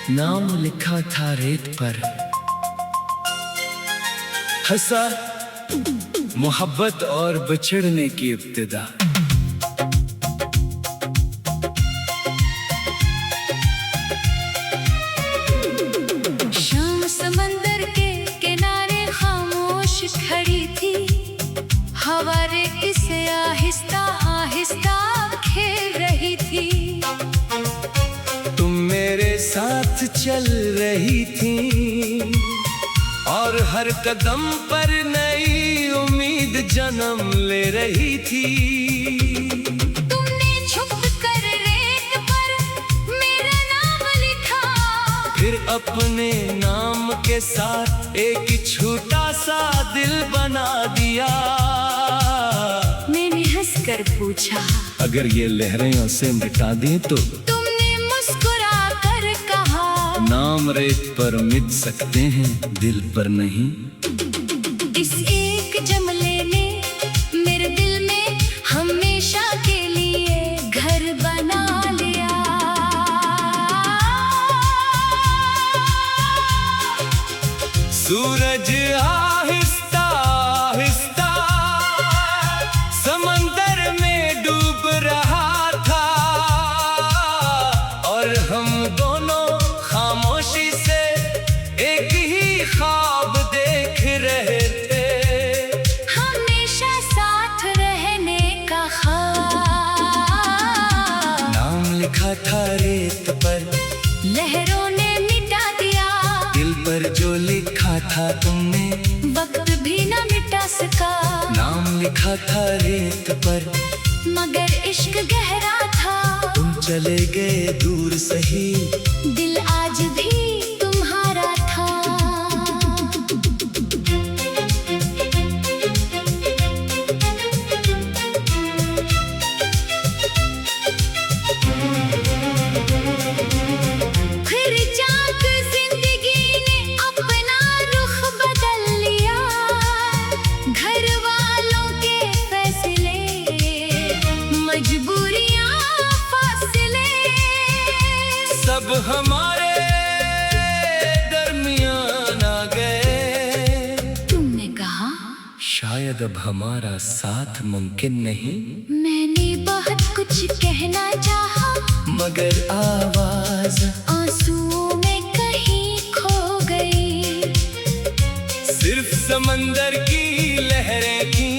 नाम लिखा था रेत पर, हंसा मोहब्बत और बिछड़ने की इब्तिदा। शाम समंदर के किनारे खामोश खड़ी थी, हवा रेत से आहिस्ता आहिस्ता खेल रही थी। तुम मेरे साथ चल रही थी और हर कदम पर नई उम्मीद जन्म ले रही थी। तुमने छुप कर रेत पर मेरा नाम लिखा, फिर अपने नाम के साथ एक छोटा सा दिल बना दिया। मैंने हंसकर पूछा, अगर ये लहरें उसे मिटा दें तो? तुमने मुस्कुरा कर कहा, नाम रेत पर मिट सकते हैं, दिल पर नहीं। इस एक जमले ने मेरे दिल में हमेशा के लिए घर बना लिया। सूरज आहिस्ता आहिस्ता समंदर में डूब रहा था और हम दोनों खामोशी से एक ही ख्वाब देख रहे थे, हमेशा साथ रहने का ख्वाब। नाम लिखा था रेत पर, लहरों ने मिटा दिया, दिल पर जो लिखा था तुमने वक्त भी न मिटा सका। नाम लिखा था रेत पर, मगर इश्क गहरा था, तुम चले गए दूर सही, दिल आज भी तुम्हारा था। फिर जाग जिंदगी ने अपना रुख बदल लिया, घर वालों के फैसले, मजबूरियां, फासले, सब हमारे दरमियान आ गए। तुमने कहा, शायद अब हमारा साथ मुमकिन नहीं, मैंने बहुत कुछ कहना चाहा, मगर आवाज आंसुओं में कहीं खो गई। सिर्फ समंदर की लहरें थी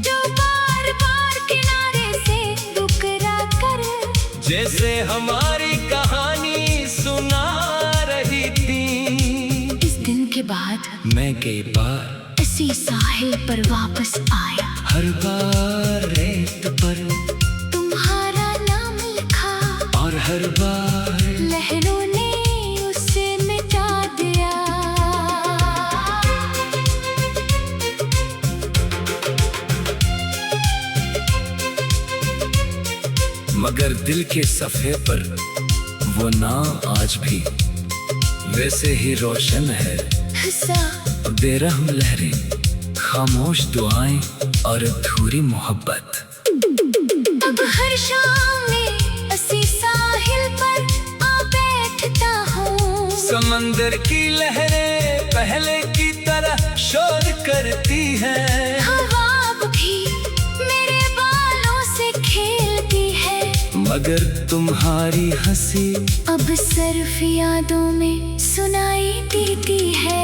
जो बार बार किनारे से टकरा कर जैसे हमारी कहानी सुना रही थी। इस दिन के बाद मैं कई बार इसी साहिल पर वापस आया, हर बार रेत पर तुम्हारा नाम लिखा, और हर बार लहरों ने उसे मिटा दिया। मगर दिल के सफ़े पर वो नाम आज भी वैसे ही रोशन है। हंसा बेरहम लहरें, खामोश दुआएं और अधूरी मोहब्बत। अब हर शाम में इसी साहिल पर आ बैठता हूँ, समंदर की लहरें पहले की तरह शोर करती हैं, हवा भी मेरे बालों से खेलती है, मगर तुम्हारी हंसी अब सिर्फ यादों में सुनाई देती है।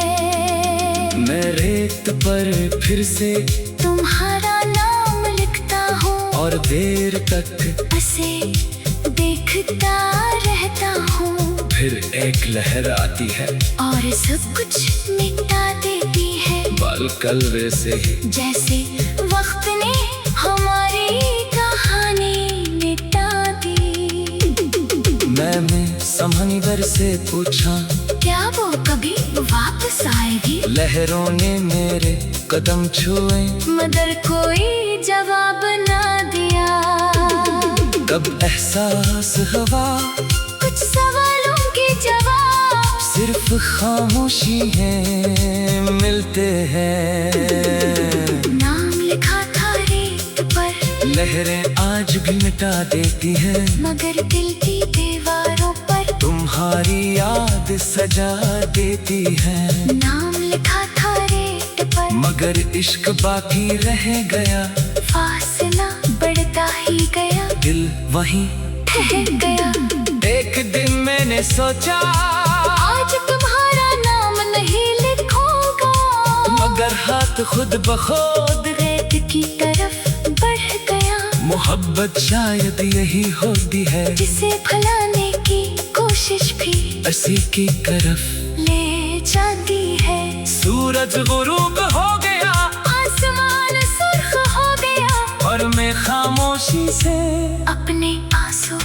मैं रेत पर फिर से तुम्हारा नाम लिखता हूँ और देर तक उसे देखता रहता हूँ, फिर एक लहर आती है और सब कुछ मिटा देती है, बाल कल वैसे ही जैसे वक्त ने हमारी कहानी मिटा दी। मैंने समंदर से पूछा, क्या वो कभी वापस आएगी? लहरों ने मेरे कदम छुए, मगर कोई जवाब ना दिया। कब एहसास हवा, कुछ सवालों के जवाब सिर्फ खामोशी है मिलते हैं। नाम लिखा था रेत पर, लहरें आज भी मिटा देती है, मगर दिल की दीवारों पर तुम्हारी याद रात सजा देती है। नाम लिखा था रेत पर, मगर इश्क बाकी रह गया। फासला बढ़ता ही गया, दिल वहीं ठहर गया। एक दिन मैंने सोचा आज तुम्हारा नाम नहीं लिखूंगा, मगर हाथ खुद बखुद रेत की तरफ बढ़ गया। मोहब्बत शायद यही होती है, जिसे भुलाने की कोशिश भी उसी की तरफ ले जाती है। सूरज गुरूब हो गया, आसमान सुर्ख हो गया, और मैं खामोशी से अपने आंसू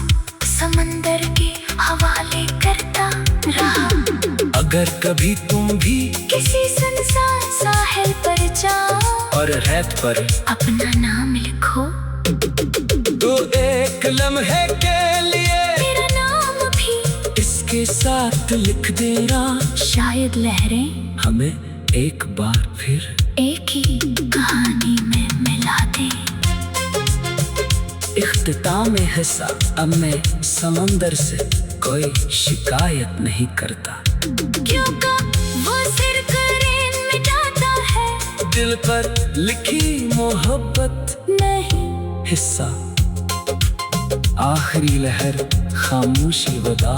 समंदर के हवाले करता रहा। अगर कभी तुम भी किसी सुनसान साहिल पर जाओ और रेत पर अपना नाम लिखो, तो एक लम्हे के लिए मेरा नाम भी इसके साथ लिख देना। शायद लहरें हमें एक बार फिर एक ही कहानी में मिला दे। इख्तिताम हिस्सा, अब मैं समंदर से कोई शिकायत नहीं करता, क्योंकि वो सिर्फ रेत मिटाता है, दिल पर लिखी मोहब्बत नहीं। हिस्सा आखिरी लहर, खामोशी वदा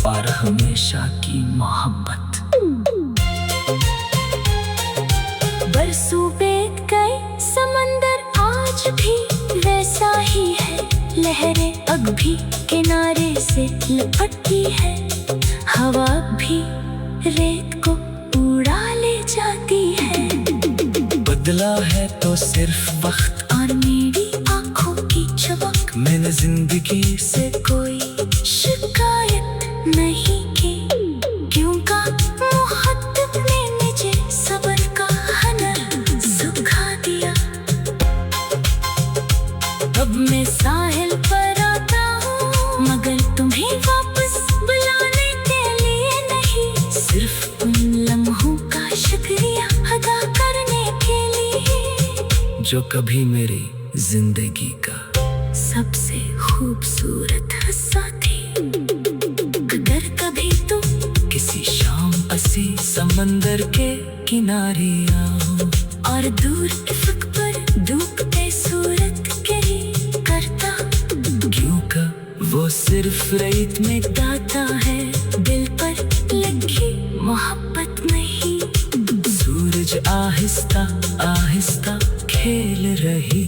और हमेशा की मोहब्बत। बरसों बीत गए, समंदर आज भी वैसा ही है। लहरें अब भी किनारे से लिपटती है, हवा भी रेत को उड़ा ले जाती है। बदला है तो सिर्फ वक्त और मेरी आंखों की चमक, मैंने जिंदगी से कोई शिकायत नहीं की, क्योंकि मोहब्बत ने मुझे सब्र का हुनर सिखा दिया। अब मैं साहिल पर आता हूँ, मगर तुम्हें वापस बुलाने के लिए नहीं, सिर्फ उन लम्हों का शुक्रिया अदा करने के लिए जो कभी मेरी जिंदगी का सबसे खूबसूरत हिस्सा थी। अगर कभी तुम किसी शाम असी समंदर के किनारे आओ और दूर इफ्क पर डूबते सूरत गिरी करता, क्योंकि वो सिर्फ रेत में गाता है दिल पर लगी मोहब्बत नहीं। सूरज आहिस्ता आहिस्ता खेल रही